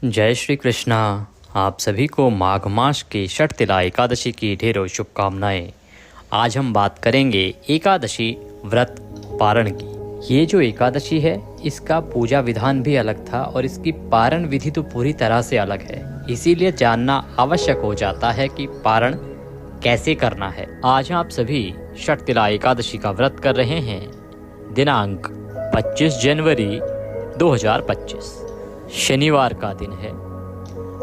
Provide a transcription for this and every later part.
जय श्री कृष्णा। आप सभी को माघ मास की षटतिला एकादशी की ढेरों शुभकामनाएं। आज हम बात करेंगे एकादशी व्रत पारण की। ये जो एकादशी है इसका पूजा विधान भी अलग था और इसकी पारण विधि तो पूरी तरह से अलग है। इसीलिए जानना आवश्यक हो जाता है कि पारण कैसे करना है। आज आप सभी षटतिला एकादशी का व्रत कर रहे हैं। दिनांक 25 जनवरी 2025 शनिवार का दिन है।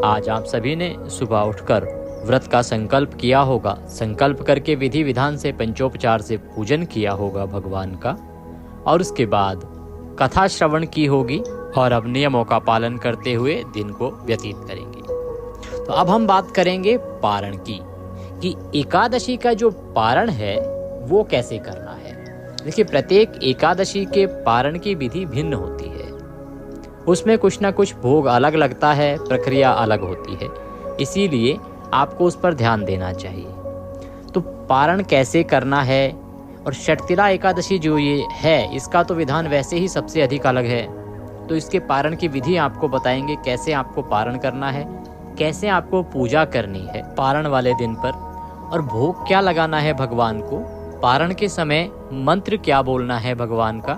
आज आप सभी ने सुबह उठकर व्रत का संकल्प किया होगा। संकल्प करके विधि विधान से पंचोपचार से पूजन किया होगा भगवान का, और उसके बाद कथा श्रवण की होगी और अब नियमों का पालन करते हुए दिन को व्यतीत करेंगे। तो अब हम बात करेंगे पारण की, कि एकादशी का जो पारण है वो कैसे करना है। देखिए, प्रत्येक एकादशी के पारण की विधि भिन्न होती है। उसमें कुछ ना कुछ भोग अलग लगता है, प्रक्रिया अलग होती है। इसीलिए आपको उस पर ध्यान देना चाहिए। तो पारण कैसे करना है, और षटतिला एकादशी जो ये है इसका तो विधान वैसे ही सबसे अधिक अलग है। तो इसके पारण की विधि आपको बताएंगे, कैसे आपको पारण करना है, कैसे आपको पूजा करनी है पारण वाले दिन पर, और भोग क्या लगाना है भगवान को, पारण के समय मंत्र क्या बोलना है भगवान का,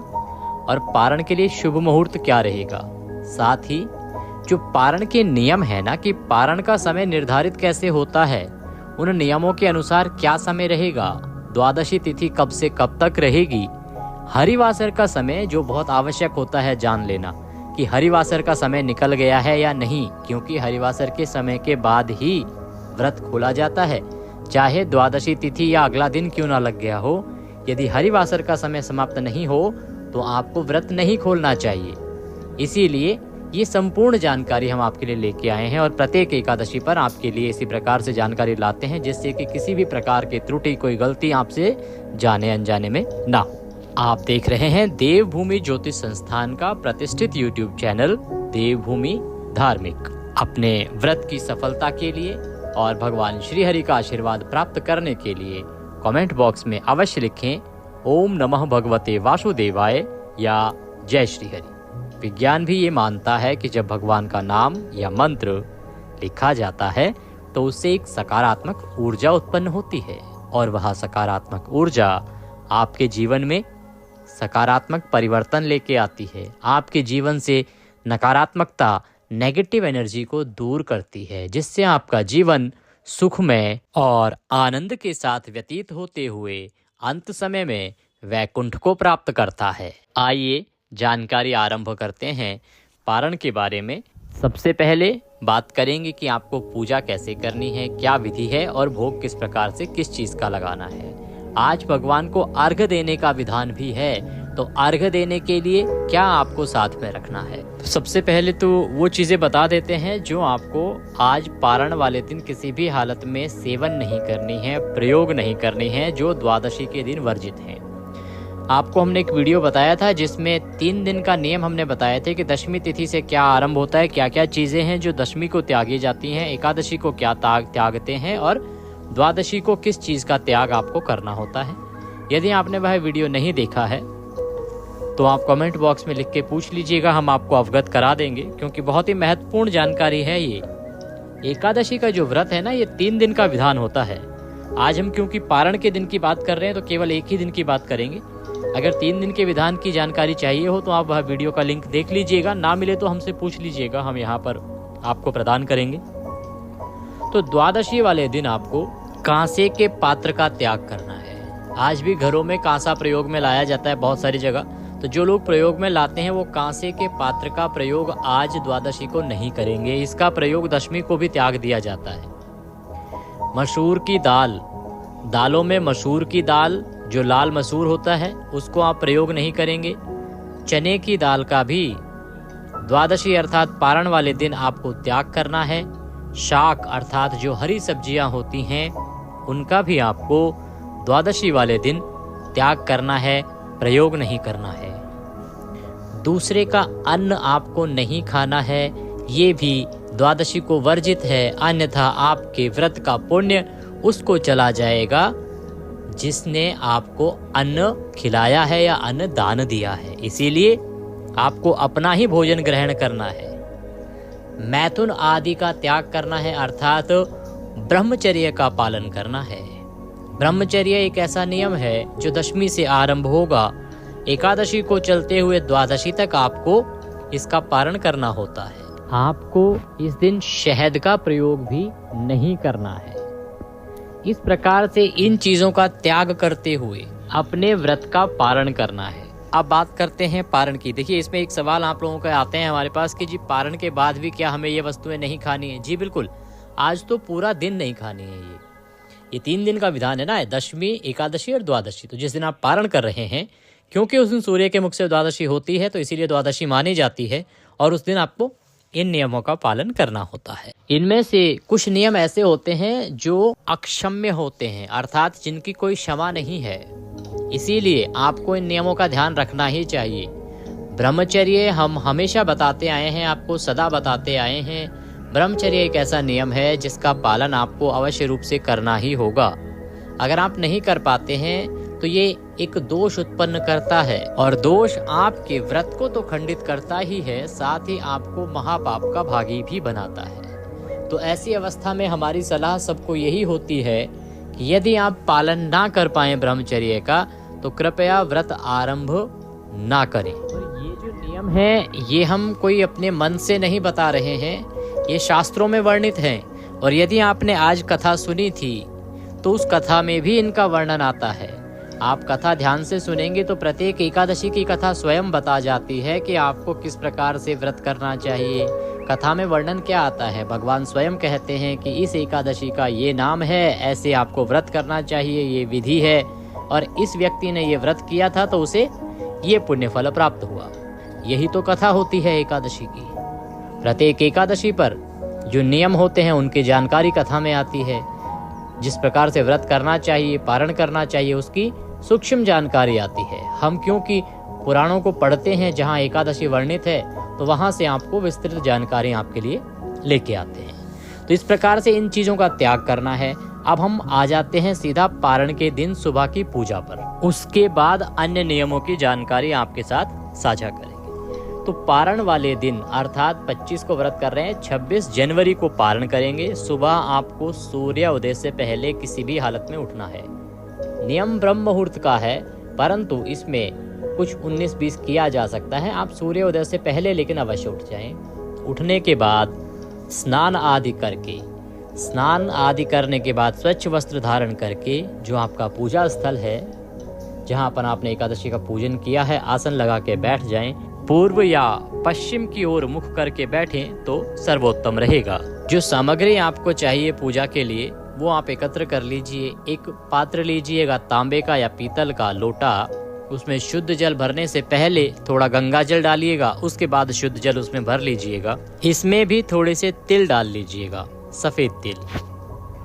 और पारण के लिए शुभ मुहूर्त क्या रहेगा। साथ ही जो पारण के नियम है ना, कि पारण का समय निर्धारित कैसे होता है, उन नियमों के अनुसार क्या समय रहेगा, द्वादशी तिथि कब से कब तक रहेगी, हरिवासर का समय जो बहुत आवश्यक होता है जान लेना, कि हरिवासर का समय निकल गया है या नहीं, क्योंकि हरिवासर के समय के बाद ही व्रत खोला जाता है। चाहे द्वादशी तिथि या अगला दिन क्यों ना लग गया हो, यदि हरिवासर का समय समाप्त नहीं हो तो आपको व्रत नहीं खोलना चाहिए। इसीलिए ये संपूर्ण जानकारी हम आपके लिए लेके आए हैं, और प्रत्येक एकादशी पर आपके लिए इसी प्रकार से जानकारी लाते हैं, जिससे कि किसी भी प्रकार की त्रुटि, कोई गलती आपसे जाने अनजाने में ना हो। आप देख रहे हैं देवभूमि ज्योतिष संस्थान का प्रतिष्ठित यूट्यूब चैनल देवभूमि धार्मिक। अपने व्रत की सफलता के लिए और भगवान श्री हरि का आशीर्वाद प्राप्त करने के लिए कमेंट बॉक्स में अवश्य लिखें ओम नमः भगवते वासुदेवाय या जय श्री हरि। विज्ञान भी ये मानता है कि जब भगवान का नाम या मंत्र लिखा जाता है तो उससे एक सकारात्मक ऊर्जा उत्पन्न होती है, और वह सकारात्मक ऊर्जा आपके जीवन में सकारात्मक परिवर्तन लेके आती है। आपके जीवन से नकारात्मकता, नेगेटिव एनर्जी को दूर करती है, जिससे आपका जीवन सुखमय और आनंद के साथ व्यतीत होते हुए अंत समय में वैकुंठ को प्राप्त करता है। आइए जानकारी आरंभ करते हैं पारण के बारे में। सबसे पहले बात करेंगे कि आपको पूजा कैसे करनी है, क्या विधि है, और भोग किस प्रकार से किस चीज का लगाना है। आज भगवान को अर्घ्य देने का विधान भी है, तो अर्घ्य देने के लिए क्या आपको साथ में रखना है। तो सबसे पहले तो वो चीजें बता देते हैं जो आपको आज पारण वाले दिन किसी भी हालत में सेवन नहीं करनी है, प्रयोग नहीं करनी है, जो द्वादशी के दिन वर्जित हैं। आपको हमने एक वीडियो बताया था जिसमें 3 दिन का नियम हमने बताए थे कि दशमी तिथि से क्या आरंभ होता है, क्या क्या चीजें हैं जो दशमी को त्यागी जाती हैं, एकादशी को क्या त्यागते हैं, और द्वादशी को किस चीज का त्याग आपको करना होता है। यदि आपने वह वीडियो नहीं देखा है तो आप कमेंट बॉक्स में लिख के पूछ लीजिएगा, हम आपको अवगत करा देंगे, क्योंकि बहुत ही महत्वपूर्ण जानकारी है ये। एकादशी का जो व्रत है ना, ये 3 दिन का विधान होता है। आज हम क्योंकि पारण के दिन की बात कर रहे हैं तो केवल एक ही दिन की बात करेंगे। अगर 3 दिन के विधान की जानकारी चाहिए हो तो आप वह वीडियो का लिंक देख लीजिएगा, ना मिले तो हमसे पूछ लीजिएगा, हम यहाँ पर आपको प्रदान करेंगे। तो द्वादशी वाले दिन आपको कांसे के पात्र का त्याग करना है। आज भी घरों में कांसा प्रयोग में लाया जाता है बहुत सारी जगह, तो जो लोग प्रयोग में लाते हैं वो कांसे के पात्र का प्रयोग आज द्वादशी को नहीं करेंगे। इसका प्रयोग दशमी को भी त्याग दिया जाता है। मसूर की दाल, दालों में मसूर की दाल जो लाल मसूर होता है उसको आप प्रयोग नहीं करेंगे। चने की दाल का भी द्वादशी अर्थात पारण वाले दिन आपको त्याग करना है। शाक अर्थात जो हरी सब्जियां होती हैं उनका भी आपको द्वादशी वाले दिन त्याग करना है, प्रयोग नहीं करना है। दूसरे का अन्न आपको नहीं खाना है, ये भी द्वादशी को वर्जित है, अन्यथा आपके व्रत का पुण्य उसको चला जाएगा जिसने आपको अन्न खिलाया है या अन्न दान दिया है। इसीलिए आपको अपना ही भोजन ग्रहण करना है। मैथुन आदि का त्याग करना है, अर्थात ब्रह्मचर्य का पालन करना है। ब्रह्मचर्य एक ऐसा नियम है जो दशमी से आरंभ होगा, एकादशी को चलते हुए द्वादशी तक आपको इसका पालन करना होता है। आपको इस दिन शहद का प्रयोग भी नहीं करना है। इस प्रकार से इन चीजों का त्याग करते हुए अपने व्रत का पालन करना है। अब बात करते हैं पारण की। देखिए, इसमें एक सवाल आप लोगों के आते हैं हमारे पास कि जी पारण के बाद भी क्या हमें ये वस्तुएं नहीं खानी है? जी बिल्कुल, आज तो पूरा दिन नहीं खानी है। ये 3 दिन का विधान है ना, दशमी, एकादशी और द्वादशी। तो जिस दिन आप पारण कर रहे हैं, क्योंकि उस दिन सूर्य के मुख से द्वादशी होती है, तो इसीलिए द्वादशी मानी जाती है और उस दिन आपको इन नियमों का पालन करना होता है। इनमें से कुछ नियम ऐसे होते हैं जो अक्षम्य होते हैं, अर्थात जिनकी कोई क्षमा नहीं है, इसीलिए आपको इन नियमों का ध्यान रखना ही चाहिए। ब्रह्मचर्य हम हमेशा बताते आए हैं, आपको सदा बताते आए हैं। ब्रह्मचर्य एक ऐसा नियम है जिसका पालन आपको अवश्य रूप से करना ही होगा। अगर आप नहीं कर पाते हैं तो ये एक दोष उत्पन्न करता है, और दोष आपके व्रत को तो खंडित करता ही है, साथ ही आपको महापाप का भागी भी बनाता है। तो ऐसी अवस्था में हमारी सलाह सबको यही होती है कि यदि आप पालन ना कर पाए ब्रह्मचर्य का, तो कृपया व्रत आरंभ ना करें। और ये जो नियम है, ये हम कोई अपने मन से नहीं बता रहे हैं, ये शास्त्रों में वर्णित हैं। और यदि आपने आज कथा सुनी थी तो उस कथा में भी इनका वर्णन आता है। आप कथा ध्यान से सुनेंगे तो प्रत्येक एकादशी की कथा स्वयं बता जाती है कि आपको किस प्रकार से व्रत करना चाहिए। कथा में वर्णन क्या आता है? भगवान स्वयं कहते हैं कि इस एकादशी का ये नाम है, ऐसे आपको व्रत करना चाहिए, ये विधि है, और इस व्यक्ति ने ये व्रत किया था तो उसे ये पुण्य फल प्राप्त हुआ। यही तो कथा होती है एकादशी की। प्रत्येक एकादशी पर जो नियम होते हैं उनकी जानकारी कथा में आती है। जिस प्रकार से व्रत करना चाहिए, पारण करना चाहिए, उसकी सूक्ष्म जानकारी आती है। हम क्योंकि पुराणों को पढ़ते हैं जहाँ एकादशी वर्णित है, तो वहाँ से आपको विस्तृत जानकारी आपके लिए लेके आते हैं। तो इस प्रकार से इन चीज़ों का त्याग करना है। अब हम आ जाते हैं सीधा पारण के दिन सुबह की पूजा पर। उसके बाद अन्य नियमों की जानकारी आपके साथ साझा करेंगे। तो पारण वाले दिन अर्थात 25 को व्रत कर रहे हैं, 26 जनवरी को पारण करेंगे। सुबह आपको सूर्य उदय से पहले किसी भी हालत में उठना है। नियम ब्रह्म मुहूर्त का है, परंतु इसमें कुछ 19-20 किया जा सकता है। आप सूर्य उदय से पहले लेकिन अवश्य उठ जाएं। उठने के बाद स्नान आदि करने के बाद स्वच्छ वस्त्र धारण करके जो आपका पूजा स्थल है, जहाँ पर आपने एकादशी का पूजन किया है, आसन लगा के बैठ जाएं। पूर्व या पश्चिम की ओर मुख करके बैठें तो सर्वोत्तम रहेगा। जो सामग्री आपको चाहिए पूजा के लिए वो आप एकत्र कर लीजिए। एक पात्र लीजिएगा, तांबे का या पीतल का लोटा, उसमें शुद्ध जल भरने से पहले थोड़ा गंगा जल डालिएगा, उसके बाद शुद्ध जल उसमें भर लीजिएगा। इसमें भी थोड़े से तिल डाल लीजिएगा, सफेद तिल।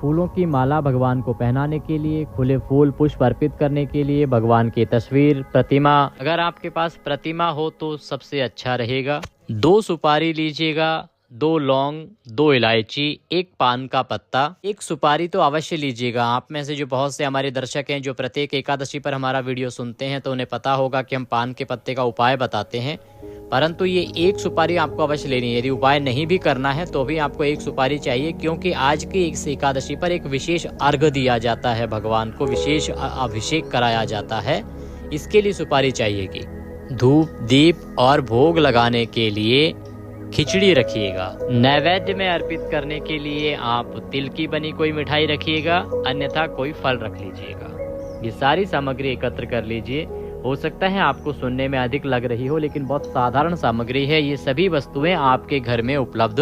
फूलों की माला भगवान को पहनाने के लिए, खुले फूल पुष्प अर्पित करने के लिए, भगवान की तस्वीर, प्रतिमा, अगर आपके पास प्रतिमा हो तो सबसे अच्छा रहेगा। 2 सुपारी लीजिएगा, 2 लौंग, 2 इलायची, 1 पान का पत्ता, 1 सुपारी तो अवश्य लीजिएगा। आप में से जो बहुत से हमारे दर्शक हैं जो प्रत्येक एकादशी पर हमारा वीडियो सुनते हैं, तो उन्हें पता होगा कि हम पान के पत्ते का उपाय बताते हैं, परंतु ये 1 सुपारी आपको अवश्य लेनी है। यदि उपाय नहीं भी करना है तो भी आपको 1 सुपारी चाहिए, क्योंकि आज की इस एकादशी पर एक विशेष अर्घ दिया जाता है, भगवान को विशेष अभिषेक कराया जाता है, इसके लिए सुपारी चाहिएगी। धूप, दीप और भोग लगाने के लिए खिचड़ी रखिएगा। नैवेद्य में अर्पित करने के लिए आप तिल की बनी कोई मिठाई रखिएगा, अन्यथा कोई फल रख लीजिएगा। ये सारी सामग्री एकत्र कर लीजिए। हो सकता है आपको सुनने में अधिक लग रही हो, लेकिन बहुत साधारण सामग्री है। ये सभी वस्तुएं आपके घर में उपलब्ध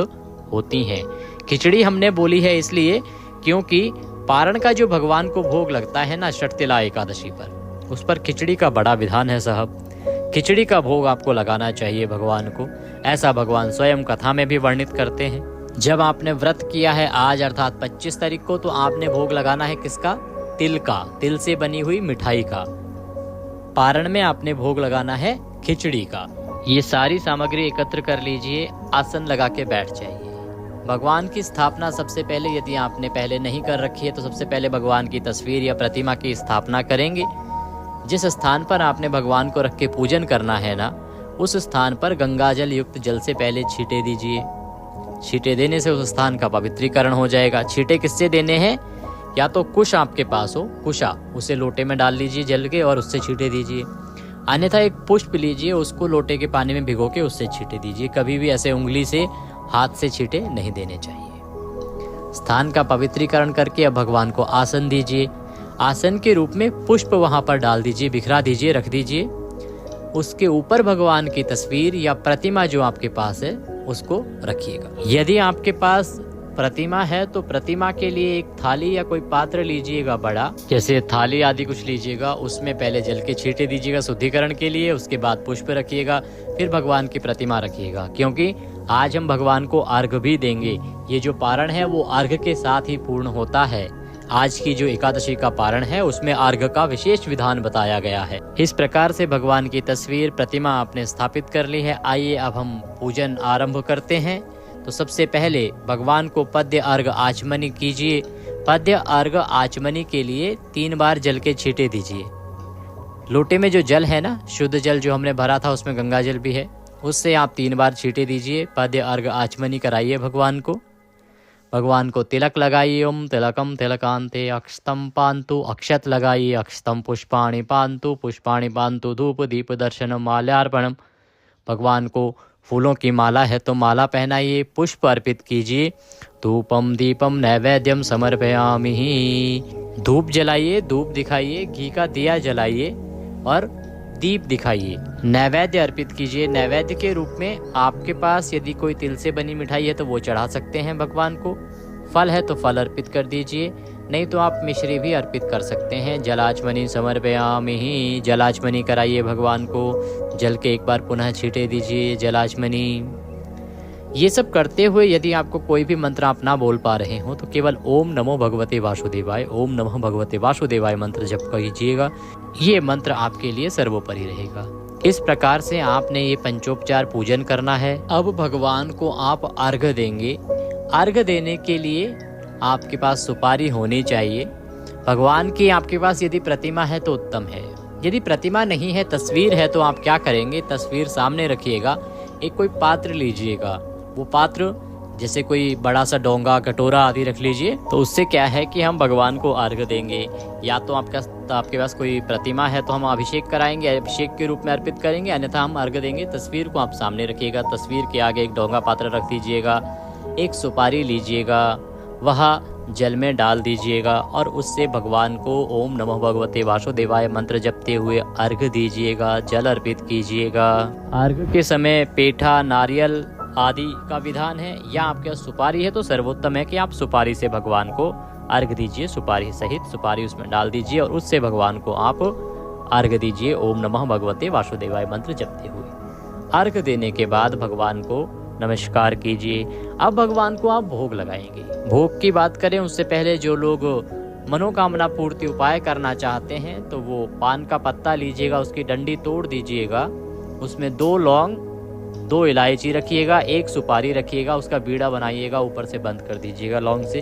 होती हैं। खिचड़ी हमने बोली है इसलिए क्योंकि पारण का जो भगवान को भोग लगता है ना, षटतिला एकादशी पर, उस पर खिचड़ी का बड़ा विधान है साहब। खिचड़ी का भोग आपको लगाना चाहिए भगवान को, ऐसा भगवान स्वयं कथा में भी वर्णित करते हैं। जब आपने व्रत किया है आज अर्थात 25 तारीख को, तो आपने भोग लगाना है किसका? तिल का, तिल से बनी हुई मिठाई का। पारण में आपने भोग लगाना है खिचड़ी का। ये सारी सामग्री एकत्र कर लीजिए, आसन लगा के बैठ जाइए। भगवान की स्थापना सबसे पहले, यदि आपने पहले नहीं कर रखी है, तो सबसे पहले भगवान की तस्वीर या प्रतिमा की स्थापना करेंगे। जिस स्थान पर आपने भगवान को रख के पूजन करना है ना, उस स्थान पर गंगा जल युक्त जल से पहले छींटे दीजिए। छींटे देने से उस स्थान का पवित्रीकरण हो जाएगा। छींटे किससे देने हैं? या तो कुश आपके पास हो, कुशा, उसे लोटे में डाल लीजिए जल के और उससे छींटे दीजिए। अन्यथा एक पुष्प लीजिए, उसको लोटे के पानी में भिगो के उससे छींटे दीजिए। कभी भी ऐसे उंगली से, हाथ से छींटे नहीं देने चाहिए। स्थान का पवित्रीकरण करके अब भगवान को आसन दीजिए। आसन के रूप में पुष्प वहां पर डाल दीजिए, बिखरा दीजिए, रख दीजिए। उसके ऊपर भगवान की तस्वीर या प्रतिमा जो आपके पास है उसको रखिएगा। यदि आपके पास प्रतिमा है तो प्रतिमा के लिए एक थाली या कोई पात्र लीजिएगा बड़ा, जैसे थाली आदि कुछ लीजिएगा। उसमें पहले जल के छींटे दीजिएगा शुद्धिकरण के लिए, उसके बाद पुष्प रखिएगा, फिर भगवान की प्रतिमा रखिएगा। क्योंकि आज हम भगवान को अर्घ भी देंगे। ये जो पारण है वो अर्घ के साथ ही पूर्ण होता है। आज की जो एकादशी का पारण है उसमें अर्घ का विशेष विधान बताया गया है। इस प्रकार से भगवान की तस्वीर, प्रतिमा आपने स्थापित कर ली है। आइए अब हम पूजन आरंभ करते हैं। तो सबसे पहले भगवान को पद्य अर्घ आचमनी कीजिए। पद्य अर्घ आचमनी के लिए 3 बार जल के छींटे दीजिए। लोटे में जो जल है ना, शुद्ध जल जो हमने भरा था, उसमें गंगा जल भी है, उससे आप 3 बार छींटे दीजिए। पद्य अर्घ आचमनी कराइए भगवान को। भगवान को तिलक लगाइए। ओम तिलकम तिलकांते अक्षतम पांतु। अक्षत लगाइए। अक्षतम पुष्पाणि पांतु। पुष्पाणि पांतु। धूप दीप दर्शनम माल्यार्पणम। भगवान को फूलों की माला है तो माला पहनाइए। पुष्प अर्पित कीजिए। धूपम दीपम नैवेद्यम समर्पयामि। धूप जलाइए, धूप दिखाइए, घी का दिया जलाइए और दीप दिखाइए। नैवेद्य अर्पित कीजिए। नैवेद्य के रूप में आपके पास यदि कोई तिल से बनी मिठाई है तो वो चढ़ा सकते हैं भगवान को। फल है तो फल अर्पित कर दीजिए, नहीं तो आप मिश्री भी अर्पित कर सकते हैं। जलाचमनी समर्पयामि। जलाचमनी कराइए भगवान को। जल के एक बार पुनः छींटे दीजिए जलाचमनी। ये सब करते हुए यदि आपको कोई भी मंत्र आप ना बोल पा रहे हो तो केवल ओम नमो भगवते वासुदेवाय, ओम नमः भगवते वासुदेवाय मंत्र जप कीजिएगा। ये मंत्र आपके लिए सर्वोपरि रहेगा। इस प्रकार से आपने ये पंचोपचार पूजन करना है। अब भगवान को आप अर्घ देंगे। अर्घ देने के लिए आपके पास सुपारी होनी चाहिए। भगवान की आपके पास यदि प्रतिमा है तो उत्तम है। यदि प्रतिमा नहीं है, तस्वीर है, तो आप क्या करेंगे, तस्वीर सामने रखिएगा। एक कोई पात्र लीजिएगा। वो पात्र जैसे कोई बड़ा सा डोंगा, कटोरा आदि रख लीजिए। तो उससे क्या है कि हम भगवान को अर्घ देंगे। या तो आपके पास कोई प्रतिमा है तो हम अभिषेक कराएंगे, अभिषेक के रूप में अर्पित करेंगे, अन्यथा हम अर्घ देंगे। तस्वीर को आप सामने रखिएगा। तस्वीर के आगे एक डोंगा पात्र रख दीजिएगा। एक सुपारी लीजिएगा, वह जल में डाल दीजिएगा और उससे भगवान को ओम नमः भगवते वासुदेवाय मंत्र जपते हुए अर्घ दीजिएगा, जल अर्पित कीजिएगा। अर्घ के समय पेठा, नारियल आदि का विधान है। या आपके पास सुपारी है तो सर्वोत्तम है कि आप सुपारी से भगवान को अर्घ दीजिए। सुपारी सहित सुपारी उसमें डाल दीजिए और उससे भगवान को आप अर्घ दीजिए ओम नमः भगवते वासुदेवाय मंत्र जपते हुए। अर्घ देने के बाद भगवान को नमस्कार कीजिए। अब भगवान को आप भोग लगाएंगे। भोग की बात करें उससे पहले जो लोग मनोकामना पूर्ति उपाय करना चाहते हैं तो वो पान का पत्ता लीजिएगा, उसकी डंडी तोड़ दीजिएगा, उसमें 2 लौंग, 2 इलायची रखिएगा, 1 सुपारी रखिएगा, उसका बीड़ा बनाइएगा, ऊपर से बंद कर दीजिएगा लौंग से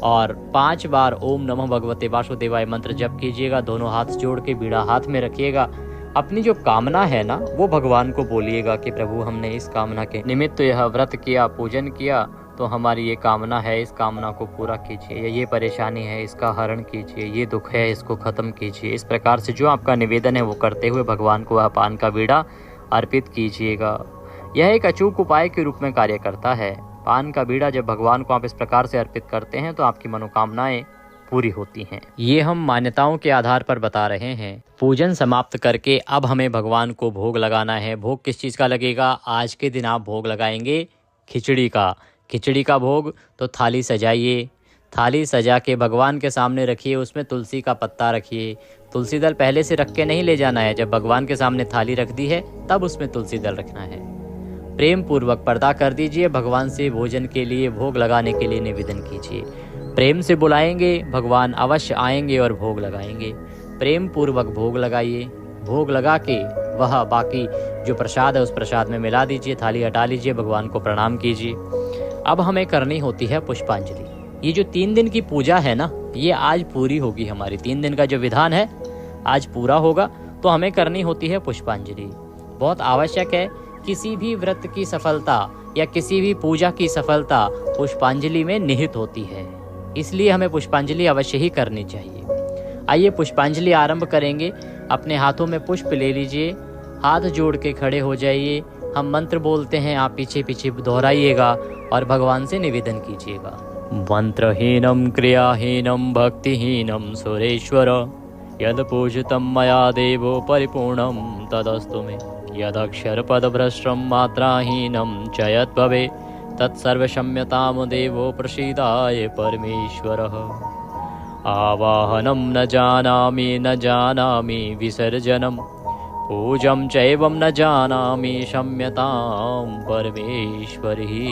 और 5 बार ओम नमः भगवते वासुदेवाय मंत्र जप कीजिएगा। दोनों हाथ जोड़ के बीड़ा हाथ में रखिएगा। अपनी जो कामना है ना वो भगवान को बोलिएगा कि प्रभु हमने इस कामना के निमित्त यह व्रत किया, पूजन किया, तो हमारी ये कामना है, इस कामना को पूरा कीजिए। ये परेशानी है इसका हरण कीजिए, ये दुख है इसको खत्म कीजिए। इस प्रकार से जो आपका निवेदन है वो करते हुए भगवान को वह पान का बीड़ा अर्पित कीजिएगा। यह एक अचूक उपाय के रूप में कार्य करता है। पान का बीड़ा जब भगवान को आप इस प्रकार से अर्पित करते हैं तो आपकी मनोकामनाएं पूरी होती हैं। ये हम मान्यताओं के आधार पर बता रहे हैं। पूजन समाप्त करके अब हमें भगवान को भोग लगाना है। भोग किस चीज़ का लगेगा? आज के दिन आप भोग लगाएंगे खिचड़ी का। खिचड़ी का भोग तो थाली सजाइए। थाली सजा के भगवान के सामने रखिए, उसमें तुलसी का पत्ता रखिए। तुलसी दल पहले से रख के नहीं ले जाना है। जब भगवान के सामने थाली रख दी है तब उसमें तुलसी दल रखना है। प्रेम पूर्वक पर्दा कर दीजिए। भगवान से भोजन के लिए, भोग लगाने के लिए निवेदन कीजिए। प्रेम से बुलाएंगे, भगवान अवश्य आएंगे और भोग लगाएंगे। प्रेम पूर्वक भोग लगाइए। भोग लगा के वह बाकी जो प्रसाद है उस प्रसाद में मिला दीजिए। थाली हटा लीजिए, भगवान को प्रणाम कीजिए। अब हमें करनी होती है पुष्पांजलि। ये जो 3 दिन की पूजा है ना, ये आज पूरी होगी। हमारी 3 दिन का जो विधान है आज पूरा होगा, तो हमें करनी होती है पुष्पांजलि। बहुत आवश्यक है किसी भी व्रत की सफलता या किसी भी पूजा की सफलता पुष्पांजलि में निहित होती है, इसलिए हमें पुष्पांजलि अवश्य ही करनी चाहिए। आइए पुष्पांजलि आरंभ करेंगे। अपने हाथों में पुष्प ले लीजिए, हाथ जोड़ के खड़े हो जाइए। हम मंत्र बोलते हैं, आप पीछे पीछे दोहराइएगा और भगवान से निवेदन कीजिएगा। मंत्रहीनम क्रियाहीनम भक्तिहीनम सुरेश्वर, यद पूजितम मया देवो परिपूर्णम तदस्तु मे, यदक्षर पदभ्रष्टम मात्राहीनम च यद्भवे तत्सर्वक्षम्यतां देवो प्रसीदाय परमेश्वरः। आवाहनं न जानामि विसर्जनं, पूजं चैवं न जानामि क्षम्यतां परमेश्वरी।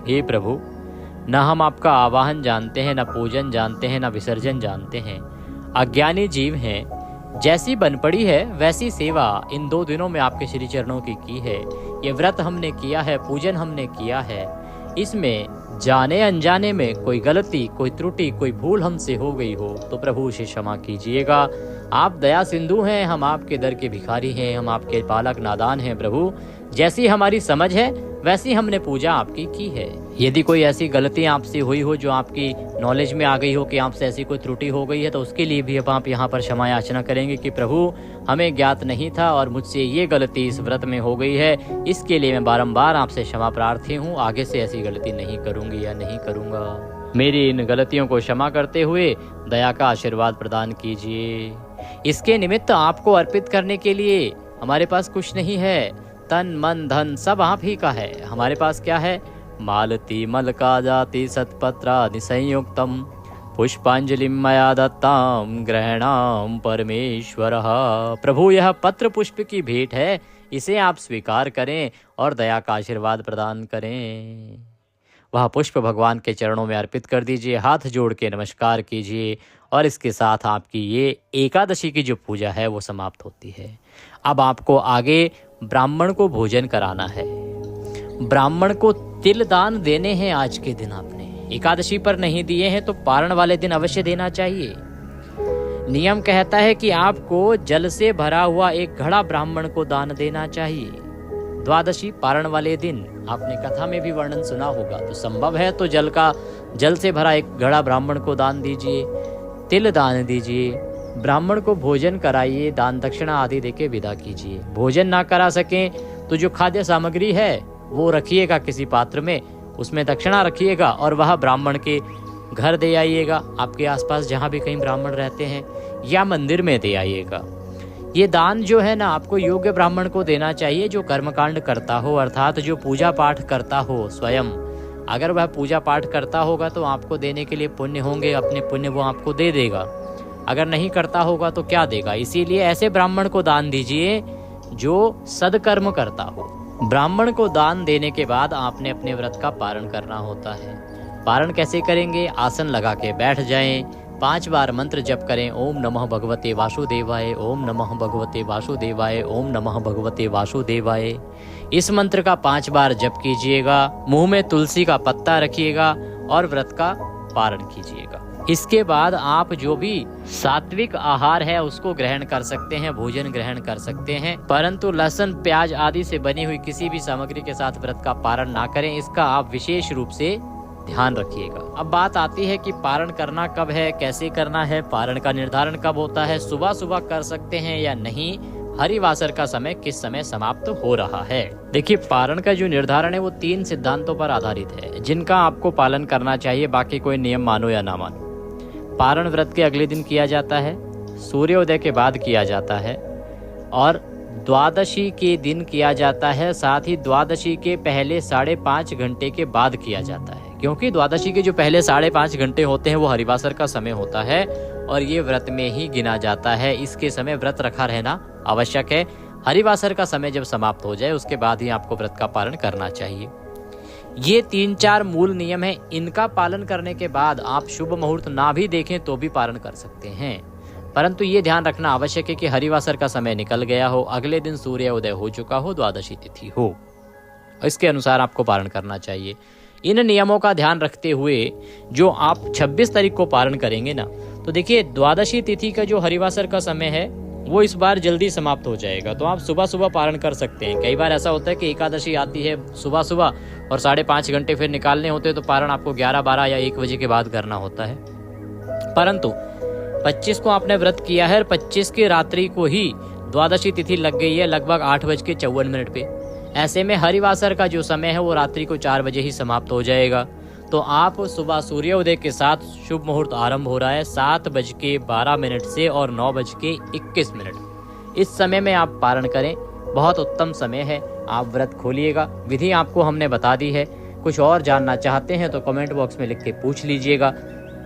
हे प्रभु, न हम आपका आवाहन जानते हैं, न पूजन जानते हैं, न विसर्जन जानते हैं। अज्ञानी जीव हैं। जैसी बन पड़ी है वैसी सेवा इन 2 दिनों में आपके श्री चरणों की है। ये व्रत हमने किया है, पूजन हमने किया है, इसमें जाने अनजाने में कोई गलती, कोई त्रुटि, कोई भूल हमसे हो गई हो तो प्रभु उसे क्षमा कीजिएगा। आप दया सिंधु हैं, हम आपके दर के भिखारी हैं, हम आपके बालक नादान हैं। प्रभु, जैसी हमारी समझ है वैसी हमने पूजा आपकी की है। यदि कोई ऐसी गलती आपसे हुई हो जो आपकी नॉलेज में आ गई हो कि आपसे ऐसी कोई त्रुटि हो गई है, तो उसके लिए भी अब आप यहाँ पर क्षमा याचना करेंगे कि प्रभु, हमें ज्ञात नहीं था और मुझसे ये गलती इस व्रत में हो गई है, इसके लिए मैं बारंबार आपसे क्षमा प्रार्थी हूँ। आगे से ऐसी गलती नहीं करूँगी या नहीं करूँगा। मेरी इन गलतियों को क्षमा करते हुए दया का आशीर्वाद प्रदान कीजिए। इसके निमित्त आपको अर्पित करने के लिए हमारे पास कुछ नहीं है, तन मन धन सब आप ही का है। हमारे पास क्या है? मालती मलका जाति सत्पत्रादि संयुक्तम, पुष्पांजलिम मया दत्ताम ग्रहणाम परमेश्वरः। प्रभु, यह पत्र पुष्प की भेंट है, इसे आप स्वीकार करें और दया का आशीर्वाद प्रदान करें। वह पुष्प भगवान के चरणों में अर्पित कर दीजिए, हाथ जोड़ के नमस्कार कीजिए और इसके साथ आपकी ये एकादशी की जो पूजा है वो समाप्त होती है। अब आपको आगे ब्राह्मण को भोजन कराना है, ब्राह्मण को तिल दान देने हैं। आज के दिन आपने एकादशी पर नहीं दिए हैं तो पारण वाले दिन अवश्य देना चाहिए। नियम कहता है कि आपको जल से भरा हुआ एक घड़ा ब्राह्मण को दान देना चाहिए। द्वादशी पारण वाले दिन आपने कथा में भी वर्णन सुना होगा, तो संभव है तो जल से भरा एक घड़ा ब्राह्मण को दान दीजिए, तिल दान दीजिए, ब्राह्मण को भोजन कराइए, दान दक्षिणा आदि देके विदा कीजिए। भोजन ना करा सकें तो जो खाद्य सामग्री है वो रखिएगा किसी पात्र में, उसमें दक्षिणा रखिएगा और वह ब्राह्मण के घर दे आइएगा। आपके आसपास जहाँ भी कहीं ब्राह्मण रहते हैं या मंदिर में दे आइएगा। ये दान जो है ना, आपको योग्य ब्राह्मण को देना चाहिए जो कर्मकांड करता हो, अर्थात जो पूजा पाठ करता हो स्वयं। अगर वह पूजा पाठ करता होगा तो आपको देने के लिए पुण्य होंगे, अपने पुण्य वो आपको दे देगा। अगर नहीं करता होगा तो क्या देगा? इसीलिए ऐसे ब्राह्मण को दान दीजिए जो सदकर्म करता हो। ब्राह्मण को दान देने के बाद आपने अपने व्रत का पारण करना होता है। पारण कैसे करेंगे? आसन लगा के बैठ जाएं, 5 बार मंत्र जप करें। ओम नमः भगवते वासुदेवाय, ओम नमः भगवते वासुदेवाय, ओम नमः भगवते वासुदेवाय। इस मंत्र का 5 बार जप कीजिएगा। मुंह में तुलसी का पत्ता रखिएगा और व्रत का पारण कीजिएगा। इसके बाद आप जो भी सात्विक आहार है उसको ग्रहण कर सकते हैं, भोजन ग्रहण कर सकते हैं, परंतु लहसुन प्याज आदि से बनी हुई किसी भी सामग्री के साथ व्रत का पारण ना करें। इसका आप विशेष रूप से ध्यान रखिएगा। अब बात आती है कि पारण करना कब है, कैसे करना है, पारण का निर्धारण कब होता है, सुबह सुबह कर सकते हैं या नहीं, हरिवासर का समय किस समय समाप्त हो रहा है। देखिए, पारण का जो निर्धारण है वो 3 सिद्धांतों पर आधारित है जिनका आपको पालन करना चाहिए, बाकी कोई नियम मानो या ना मानो। पारण व्रत के अगले दिन किया जाता है, सूर्योदय के बाद किया जाता है और द्वादशी के दिन किया जाता है। साथ ही द्वादशी के पहले 5.5 घंटे के बाद किया जाता है, क्योंकि द्वादशी के जो पहले 5.5 घंटे होते हैं वो हरिवासर का समय होता है और ये व्रत में ही गिना जाता है। इसके समय व्रत रखा रहना आवश्यक है। हरिवासर का समय जब समाप्त हो जाए उसके बाद ही आपको व्रत का पालन करना चाहिए। ये 3-4 मूल नियम हैं। इनका पालन करने के बाद आप शुभ मुहूर्त ना भी देखें तो भी पालन कर सकते हैं, परंतु ये ध्यान रखना आवश्यक है कि हरिवासर का समय निकल गया हो, अगले दिन सूर्य उदय हो चुका हो, द्वादशी तिथि हो, इसके अनुसार आपको पालन करना चाहिए। इन नियमों का ध्यान रखते हुए जो आप 26 तारीख को पालन करेंगे ना, तो देखिए द्वादशी तिथि का जो हरिवासर का समय है वो इस बार जल्दी समाप्त हो जाएगा। तो आप सुबह सुबह पारण कर सकते हैं। कई बार ऐसा होता है कि एकादशी आती है सुबह सुबह और 5.5 घंटे फिर निकालने होते हैं, तो पारण आपको 11, 12 या 1 बजे के बाद करना होता है। परंतु 25 को आपने व्रत किया है और 25 की रात्रि को ही द्वादशी तिथि लग गई है लगभग 8:54 पे। ऐसे में हरिवासर का जो समय है वो रात्रि को 4 बजे ही समाप्त हो जाएगा। तो आप सुबह सूर्योदय के साथ शुभ मुहूर्त आरंभ हो रहा है 7:12 से और 9:21। इस समय में आप पारण करें, बहुत उत्तम समय है। आप व्रत खोलिएगा। विधि आपको हमने बता दी है। कुछ और जानना चाहते हैं तो कमेंट बॉक्स में लिख के पूछ लीजिएगा।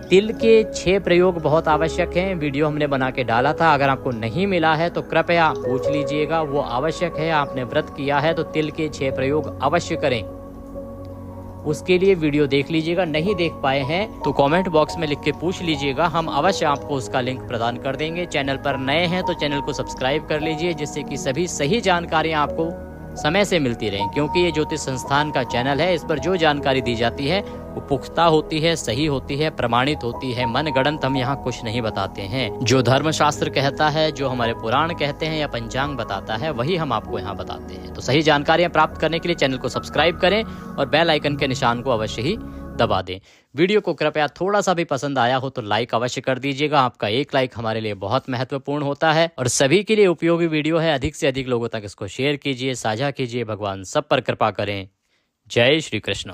तिल के 6 प्रयोग बहुत आवश्यक हैं। वीडियो हमने बना के डाला था, अगर आपको नहीं मिला है तो कृपया पूछ लीजिएगा, वो आवश्यक है। आपने व्रत किया है तो तिल के 6 प्रयोग अवश्य करें, उसके लिए वीडियो देख लीजिएगा। नहीं देख पाए हैं तो कमेंट बॉक्स में लिख के पूछ लीजिएगा, हम अवश्य आपको उसका लिंक प्रदान कर देंगे। चैनल पर नए हैं तो चैनल को सब्सक्राइब कर लीजिए, जिससे कि सभी सही जानकारियां आपको समय से मिलती रहें। क्योंकि ये ज्योतिष संस्थान का चैनल है, इस पर जो जानकारी दी जाती है वो पुख्ता होती है, सही होती है, प्रमाणित होती है। मनगढ़ंत हम यहाँ कुछ नहीं बताते हैं। जो धर्मशास्त्र कहता है, जो हमारे पुराण कहते हैं या पंचांग बताता है, वही हम आपको यहाँ बताते हैं। तो सही जानकारियां प्राप्त करने के लिए चैनल को सब्सक्राइब करें और बेल आइकन के निशान को अवश्य ही दबा दें। वीडियो को कृपया थोड़ा सा भी पसंद आया हो तो लाइक अवश्य कर दीजिएगा। आपका एक लाइक हमारे लिए बहुत महत्वपूर्ण होता है और सभी के लिए उपयोगी वीडियो है। अधिक से अधिक लोगों तक इसको शेयर कीजिए, साझा कीजिए। भगवान सब पर कृपा करें। जय श्री कृष्ण।